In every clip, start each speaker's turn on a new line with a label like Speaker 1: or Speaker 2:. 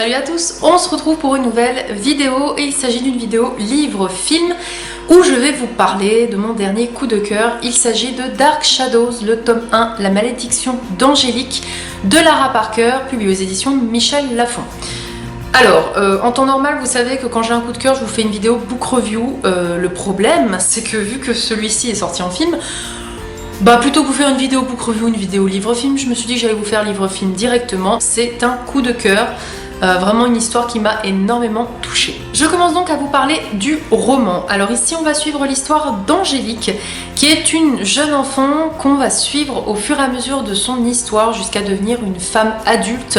Speaker 1: Salut à tous, on se retrouve pour une nouvelle vidéo et il s'agit d'une vidéo livre-film où je vais vous parler de mon dernier coup de cœur. Il s'agit de Dark Shadows, le tome 1, La malédiction d'Angélique de Lara Parker, publié aux éditions Michel Lafon. Alors, en temps normal, vous savez que quand j'ai un coup de cœur, je vous fais une vidéo book review. Le problème, c'est que vu que celui-ci est sorti en film, plutôt que vous faire une vidéo book review, une vidéo livre-film, je me suis dit que j'allais vous faire livre-film directement. C'est un coup de cœur. Vraiment une histoire qui m'a énormément touchée. Je commence donc à vous parler du roman. Alors ici on va suivre l'histoire d'Angélique qui est une jeune enfant qu'on va suivre au fur et à mesure de son histoire jusqu'à devenir une femme adulte.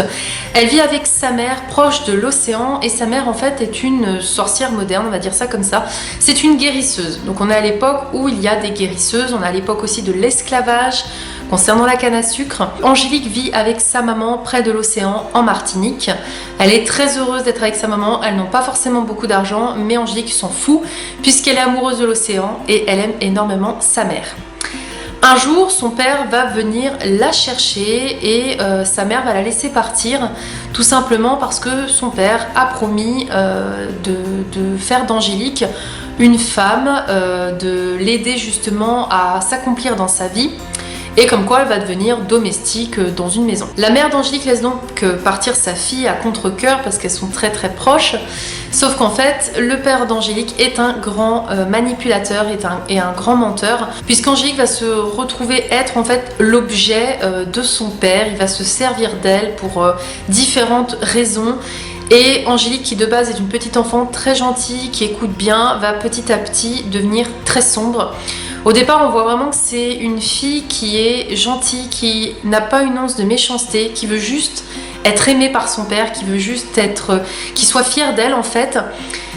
Speaker 1: Elle vit avec sa mère proche de l'océan et sa mère en fait est une sorcière moderne, on va dire ça comme ça. C'est une guérisseuse. Donc on est à l'époque où il y a des guérisseuses, on est à l'époque aussi de l'esclavage. Concernant la canne à sucre, Angélique vit avec sa maman près de l'océan en Martinique. Elle est très heureuse d'être avec sa maman, elles n'ont pas forcément beaucoup d'argent, mais Angélique s'en fout puisqu'elle est amoureuse de l'océan et elle aime énormément sa mère. Un jour, son père va venir la chercher et sa mère va la laisser partir, tout simplement parce que son père a promis de faire d'Angélique une femme, de l'aider justement à s'accomplir dans sa vie. Et comme quoi elle va devenir domestique dans une maison. La mère d'Angélique laisse donc partir sa fille à contre-cœur parce qu'elles sont très très proches. Sauf qu'en fait, le père d'Angélique est un grand manipulateur et un grand menteur. Puisqu'Angélique va se retrouver être en fait l'objet de son père. Il va se servir d'elle pour différentes raisons. Et Angélique, qui de base est une petite enfant très gentille, qui écoute bien, va petit à petit devenir très sombre. Au départ, on voit vraiment que c'est une fille qui est gentille, qui n'a pas une once de méchanceté, qui veut juste être aimée par son père, qui veut juste qu'il soit fier d'elle en fait.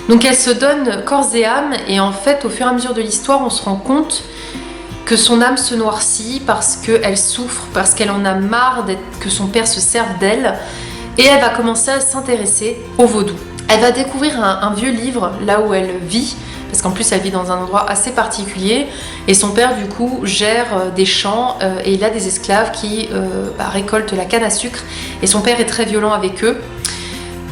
Speaker 1: Donc elle se donne corps et âme et en fait, au fur et à mesure de l'histoire, on se rend compte que son âme se noircit parce qu'elle souffre, parce qu'elle en a marre que son père se serve d'elle. Et elle va commencer à s'intéresser au vaudou. Elle va découvrir un vieux livre là où elle vit, parce qu'en plus elle vit dans un endroit assez particulier, et son père du coup gère des champs et il a des esclaves qui récoltent la canne à sucre, et son père est très violent avec eux.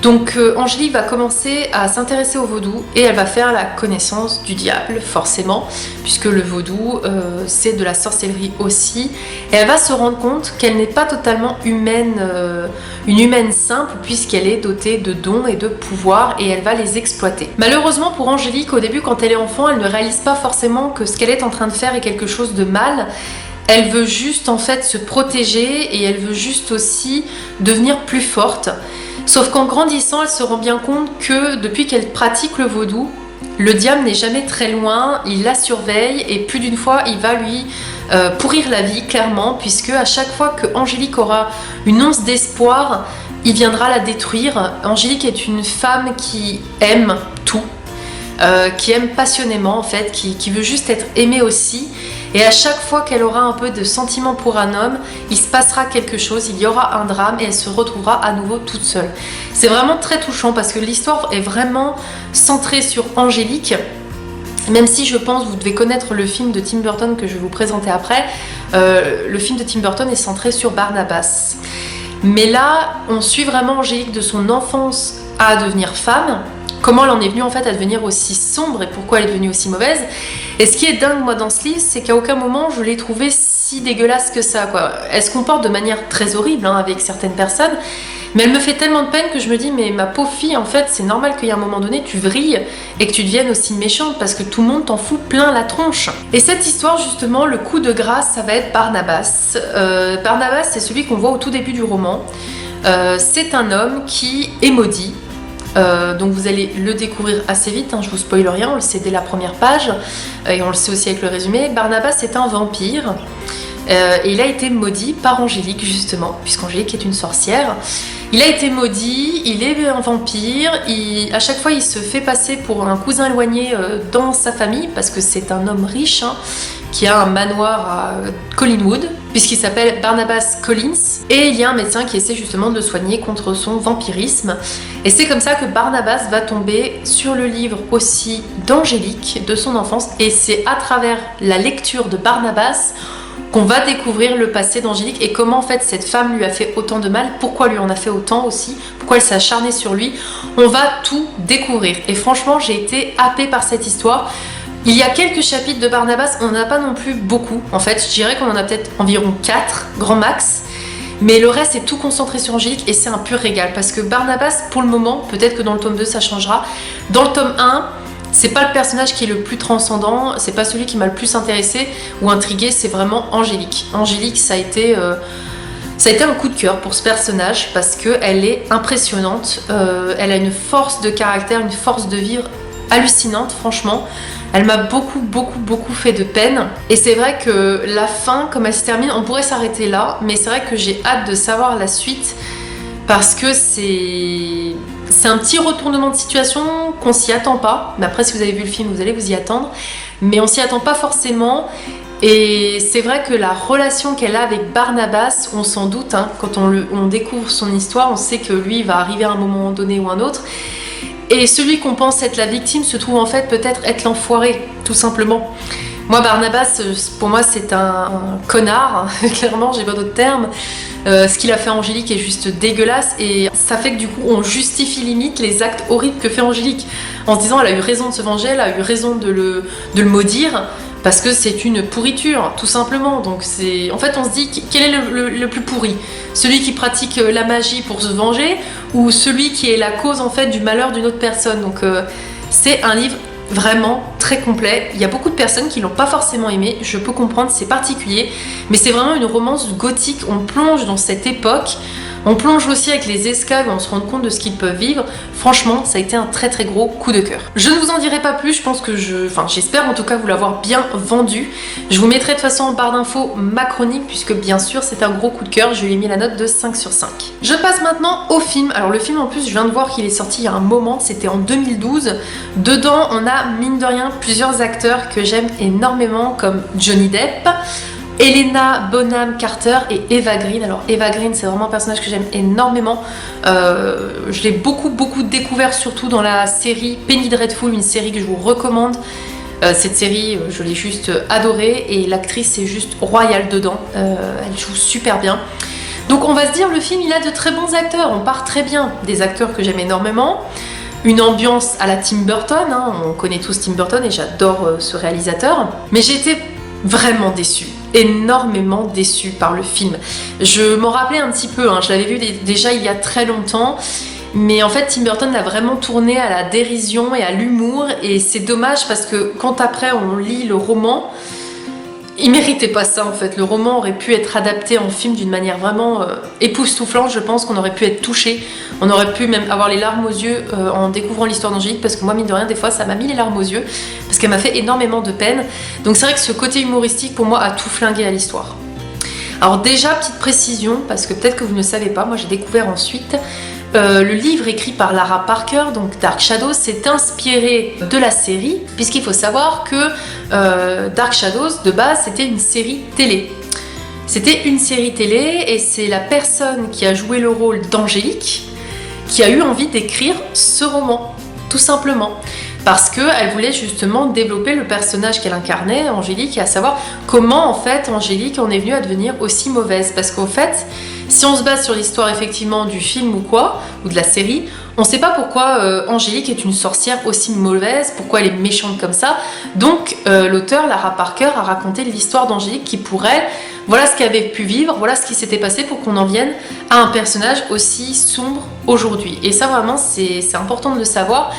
Speaker 1: Donc Angélique va commencer à s'intéresser au vaudou et elle va faire la connaissance du diable forcément, puisque le vaudou c'est de la sorcellerie aussi, et elle va se rendre compte qu'elle n'est pas totalement humaine, une humaine simple, puisqu'elle est dotée de dons et de pouvoirs et elle va les exploiter. Malheureusement pour Angélique, au début quand elle est enfant, elle ne réalise pas forcément que ce qu'elle est en train de faire est quelque chose de mal. Elle veut juste en fait se protéger et elle veut juste aussi devenir plus forte. Sauf qu'en grandissant, elle se rend bien compte que depuis qu'elle pratique le vaudou, le diable n'est jamais très loin, il la surveille et plus d'une fois il va lui pourrir la vie clairement, puisque à chaque fois que Angélique aura une once d'espoir, il viendra la détruire. Angélique est une femme qui aime tout, qui aime passionnément en fait, qui veut juste être aimée aussi. Et à chaque fois qu'elle aura un peu de sentiment pour un homme, il se passera quelque chose, il y aura un drame et elle se retrouvera à nouveau toute seule. C'est vraiment très touchant parce que l'histoire est vraiment centrée sur Angélique. Même si je pense, vous devez connaître le film de Tim Burton que je vais vous présenter après, le film de Tim Burton est centré sur Barnabas. Mais là, on suit vraiment Angélique de son enfance à devenir femme. Comment elle en est venue en fait à devenir aussi sombre et pourquoi elle est devenue aussi mauvaise. Et ce qui est dingue moi dans ce livre, c'est qu'à aucun moment je l'ai trouvée si dégueulasse que ça, quoi. Elle se comporte de manière très horrible avec certaines personnes, mais elle me fait tellement de peine que je me dis mais ma pauvre fille, en fait c'est normal qu'il y ait un moment donné tu vrilles et que tu deviennes aussi méchante parce que tout le monde t'en fout plein la tronche. Et cette histoire justement, le coup de grâce, ça va être Barnabas. Barnabas, c'est celui qu'on voit au tout début du roman. C'est un homme qui est maudit. Donc vous allez le découvrir assez vite, je vous spoil rien, on le sait dès la première page et on le sait aussi avec le résumé. Barnabas est un vampire et il a été maudit par Angélique justement, puisqu'Angélique est une sorcière. Il a été maudit, il est un vampire, à chaque fois il se fait passer pour un cousin éloigné dans sa famille parce que c'est un homme riche qui a un manoir à Collinwood, puisqu'il s'appelle Barnabas Collins, et il y a un médecin qui essaie justement de le soigner contre son vampirisme. Et c'est comme ça que Barnabas va tomber sur le livre aussi d'Angélique, de son enfance, et c'est à travers la lecture de Barnabas qu'on va découvrir le passé d'Angélique et comment en fait cette femme lui a fait autant de mal, pourquoi lui en a fait autant aussi, pourquoi elle s'est acharnée sur lui. On va tout découvrir et franchement j'ai été happée par cette histoire. Il y a quelques chapitres de Barnabas, on n'en a pas non plus beaucoup en fait, je dirais qu'on en a peut-être environ 4 grand max, mais le reste est tout concentré sur Angélique et c'est un pur régal parce que Barnabas pour le moment, peut-être que dans le tome 2 ça changera, dans le tome 1 c'est pas le personnage qui est le plus transcendant, c'est pas celui qui m'a le plus intéressé ou intrigué, c'est vraiment Angélique. Angélique, ça a été un coup de cœur pour ce personnage parce qu'elle est impressionnante, elle a une force de caractère, une force de vivre hallucinante franchement. Elle m'a beaucoup fait de peine et c'est vrai que la fin, comme elle se termine, on pourrait s'arrêter là, mais c'est vrai que j'ai hâte de savoir la suite parce que c'est un petit retournement de situation qu'on s'y attend pas. Mais après, si vous avez vu le film, vous allez vous y attendre. Mais on s'y attend pas forcément. Et c'est vrai que la relation qu'elle a avec Barnabas, on s'en doute, hein, quand on découvre son histoire, on sait que lui va arriver à un moment donné ou un autre. Et celui qu'on pense être la victime se trouve en fait peut-être être l'enfoiré, tout simplement. Moi, Barnabas, pour moi, c'est un connard, clairement, j'ai pas d'autres termes. Ce qu'il a fait à Angélique est juste dégueulasse et ça fait que du coup, on justifie limite les actes horribles que fait Angélique en se disant elle a eu raison de se venger, elle a eu raison de le maudire parce que c'est une pourriture, tout simplement. Donc en fait, on se dit quel est le plus pourri ? Celui qui pratique la magie pour se venger ou celui qui est la cause en fait du malheur d'une autre personne. Donc c'est un livre vraiment très complet. Il y a beaucoup de personnes qui l'ont pas forcément aimé, je peux comprendre, c'est particulier, mais c'est vraiment une romance gothique. On plonge dans cette époque, on plonge aussi avec les esclaves et on se rend compte de ce qu'ils peuvent vivre. Franchement, ça a été un très gros coup de cœur. Je ne vous en dirai pas plus, je pense que j'espère en tout cas vous l'avoir bien vendu. Je vous mettrai de toute façon en barre d'infos ma chronique puisque bien sûr c'est un gros coup de cœur, je lui ai mis la note de 5 sur 5. Je passe maintenant au film. Alors le film en plus je viens de voir qu'il est sorti il y a un moment, c'était en 2012. Dedans on a mine de rien plusieurs acteurs que j'aime énormément comme Johnny Depp, Helena Bonham Carter et Eva Green. Alors Eva Green c'est vraiment un personnage que j'aime énormément, je l'ai beaucoup découvert surtout dans la série Penny Dreadful, une série que je vous recommande. Cette série je l'ai juste adorée et l'actrice est juste royale dedans, elle joue super bien. Donc on va se dire le film il a de très bons acteurs, on part très bien, des acteurs que j'aime énormément. Une ambiance à la Tim Burton, hein, on connaît tous Tim Burton et j'adore ce réalisateur. Mais j'ai été vraiment déçue, énormément déçue par le film. Je m'en rappelais un petit peu, hein, je l'avais vu déjà il y a très longtemps. Mais en fait Tim Burton l'a vraiment tourné à la dérision et à l'humour. Et c'est dommage parce que quand après on lit le roman, il méritait pas ça en fait. Le roman aurait pu être adapté en film d'une manière vraiment époustouflante. Je pense qu'on aurait pu être touché. On aurait pu même avoir les larmes aux yeux en découvrant l'histoire d'Angélique parce que moi mine de rien des fois ça m'a mis les larmes aux yeux parce qu'elle m'a fait énormément de peine. Donc c'est vrai que ce côté humoristique pour moi a tout flingué à l'histoire. Alors déjà petite précision parce que peut-être que vous ne savez pas, moi j'ai découvert ensuite le livre écrit par Lara Parker, donc Dark Shadows, s'est inspiré de la série, puisqu'il faut savoir que Dark Shadows, de base, c'était une série télé. C'était une série télé et c'est la personne qui a joué le rôle d'Angélique qui a eu envie d'écrire ce roman, tout simplement. Parce qu'elle voulait justement développer le personnage qu'elle incarnait, Angélique, et à savoir comment en fait Angélique en est venue à devenir aussi mauvaise. Parce qu'en fait, si on se base sur l'histoire effectivement du film ou quoi, ou de la série, on ne sait pas pourquoi Angélique est une sorcière aussi mauvaise, pourquoi elle est méchante comme ça. Donc l'auteur, Lara Parker, a raconté l'histoire d'Angélique qui pourrait, voilà ce qu'elle avait pu vivre, voilà ce qui s'était passé pour qu'on en vienne à un personnage aussi sombre aujourd'hui. Et ça vraiment c'est important de le savoir.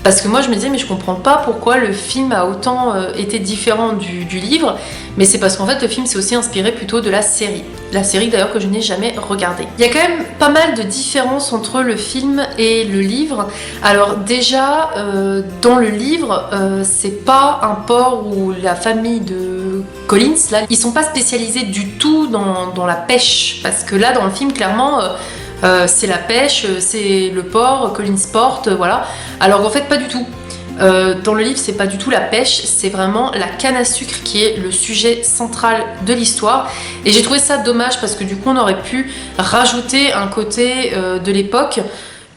Speaker 1: Parce que moi je me disais mais je comprends pas pourquoi le film a autant été différent du livre, mais c'est parce qu'en fait le film s'est aussi inspiré plutôt de la série d'ailleurs que je n'ai jamais regardée. Il y a quand même pas mal de différences entre le film et le livre. Alors déjà dans le livre c'est pas un port où la famille de Collins là, ils sont pas spécialisés du tout dans la pêche, parce que là dans le film clairement c'est la pêche, c'est le port, Collins Port, voilà. Alors en fait pas du tout. Dans le livre c'est pas du tout la pêche, c'est vraiment la canne à sucre qui est le sujet central de l'histoire. Et j'ai trouvé ça dommage parce que du coup on aurait pu rajouter un côté de l'époque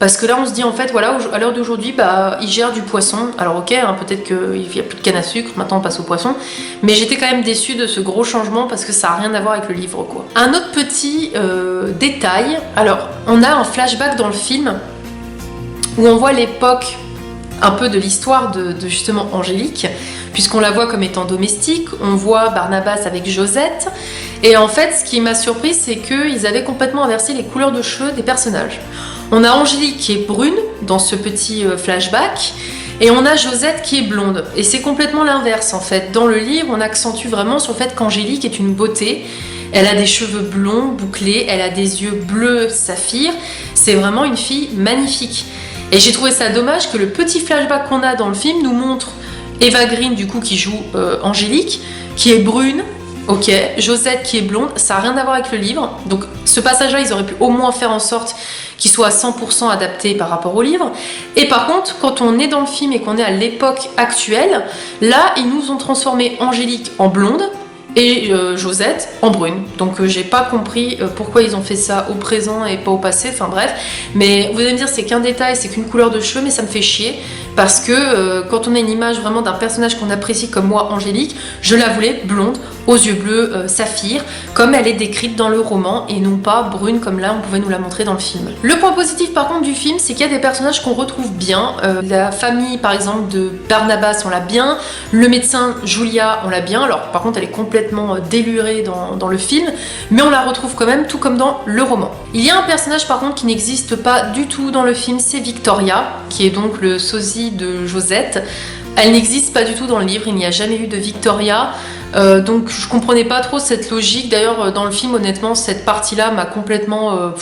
Speaker 1: Parce que là on se dit en fait voilà, à l'heure d'aujourd'hui bah, ils gèrent du poisson. Alors ok, hein, peut-être qu'il n'y a plus de canne à sucre, maintenant on passe au poisson. Mais j'étais quand même déçue de ce gros changement parce que ça n'a rien à voir avec le livre quoi. Un autre petit détail, alors on a un flashback dans le film où on voit l'époque un peu de l'histoire de justement Angélique, puisqu'on la voit comme étant domestique, on voit Barnabas avec Josette, et en fait ce qui m'a surpris c'est qu'ils avaient complètement inversé les couleurs de cheveux des personnages. On a Angélique qui est brune dans ce petit flashback, et on a Josette qui est blonde, et c'est complètement l'inverse en fait. Dans le livre on accentue vraiment sur le fait qu'Angélique est une beauté. Elle a des cheveux blonds bouclés, elle a des yeux bleus saphir, c'est vraiment une fille magnifique. Et j'ai trouvé ça dommage que le petit flashback qu'on a dans le film nous montre Eva Green du coup qui joue Angélique, qui est brune, ok, Josette qui est blonde, ça n'a rien à voir avec le livre. Donc ce passage-là, ils auraient pu au moins faire en sorte qu'il soit à 100% adapté par rapport au livre. Et par contre, quand on est dans le film et qu'on est à l'époque actuelle, là, ils nous ont transformé Angélique en blonde et Josette en brune. Donc j'ai pas compris pourquoi ils ont fait ça au présent et pas au passé, enfin bref. Mais vous allez me dire c'est qu'un détail, c'est qu'une couleur de cheveux, mais ça me fait chier parce que quand on a une image vraiment d'un personnage qu'on apprécie comme moi, Angélique, je la voulais blonde, aux yeux bleus saphir, comme elle est décrite dans le roman et non pas brune comme là on pouvait nous la montrer dans le film. Le point positif par contre du film, c'est qu'il y a des personnages qu'on retrouve bien. La famille par exemple de Barnabas, on l'a bien. Le médecin Julia, on l'a bien. Alors par contre elle est complètement délurée dans le film, mais on la retrouve quand même tout comme dans le roman. Il y a un personnage par contre qui n'existe pas du tout dans le film, c'est Victoria, qui est donc le sosie de Josette. Elle n'existe pas du tout dans le livre, il n'y a jamais eu de Victoria. Donc je comprenais pas trop cette logique. D'ailleurs dans le film honnêtement cette partie là m'a complètement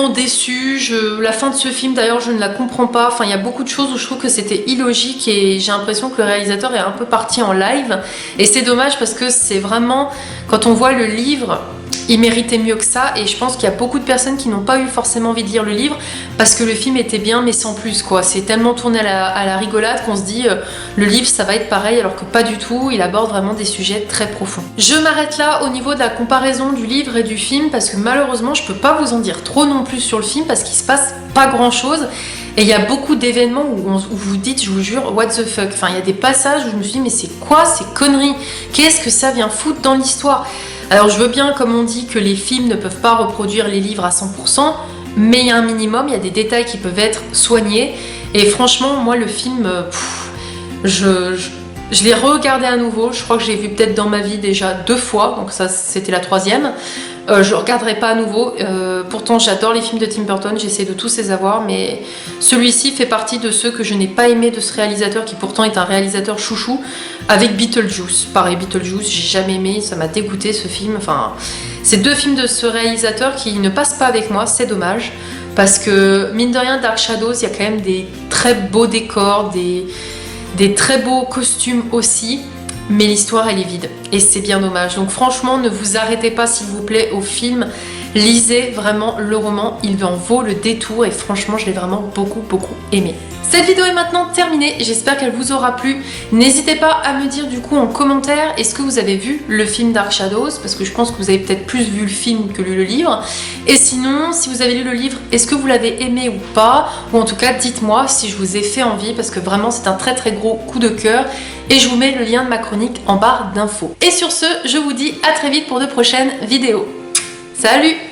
Speaker 1: déçue. La fin de ce film d'ailleurs je ne la comprends pas. Enfin il y a beaucoup de choses où je trouve que c'était illogique et j'ai l'impression que le réalisateur est un peu parti en live. Et c'est dommage parce que c'est vraiment, quand on voit le livre, il méritait mieux que ça et je pense qu'il y a beaucoup de personnes qui n'ont pas eu forcément envie de lire le livre parce que le film était bien mais sans plus quoi. C'est tellement tourné à la rigolade qu'on se dit le livre ça va être pareil alors que pas du tout, il aborde vraiment des sujets très profonds. Je m'arrête là au niveau de la comparaison du livre et du film parce que malheureusement je peux pas vous en dire trop non plus sur le film parce qu'il se passe pas grand chose. Et il y a beaucoup d'événements où vous dites, je vous jure, what the fuck. Enfin, il y a des passages où je me suis dit, mais c'est quoi ces conneries? Qu'est-ce que ça vient foutre dans l'histoire? Alors, je veux bien, comme on dit, que les films ne peuvent pas reproduire les livres à 100%, mais il y a un minimum, il y a des détails qui peuvent être soignés. Et franchement, moi, le film, je l'ai regardé à nouveau. Je crois que j'ai vu peut-être dans ma vie déjà 2 fois, donc ça, c'était la 3e. Je ne regarderai pas à nouveau, pourtant j'adore les films de Tim Burton, j'essaie de tous les avoir, mais celui-ci fait partie de ceux que je n'ai pas aimé de ce réalisateur qui pourtant est un réalisateur chouchou, avec Beetlejuice. Pareil, Beetlejuice, j'ai jamais aimé, ça m'a dégoûté ce film, enfin c'est 2 films de ce réalisateur qui ne passent pas avec moi, c'est dommage, parce que mine de rien Dark Shadows, il y a quand même des très beaux décors, des très beaux costumes aussi, mais l'histoire elle est vide et c'est bien dommage. Donc franchement ne vous arrêtez pas s'il vous plaît au film, lisez vraiment le roman, il en vaut le détour et franchement je l'ai vraiment beaucoup aimé. Cette vidéo est maintenant terminée, j'espère qu'elle vous aura plu. N'hésitez pas à me dire du coup en commentaire, est-ce que vous avez vu le film Dark Shadows? Parce que je pense que vous avez peut-être plus vu le film que lu le livre. Et sinon, si vous avez lu le livre, est-ce que vous l'avez aimé ou pas? Ou en tout cas, dites-moi si je vous ai fait envie, parce que vraiment c'est un très gros coup de cœur. Et je vous mets le lien de ma chronique en barre d'infos. Et sur ce, je vous dis à très vite pour de prochaines vidéos. Salut!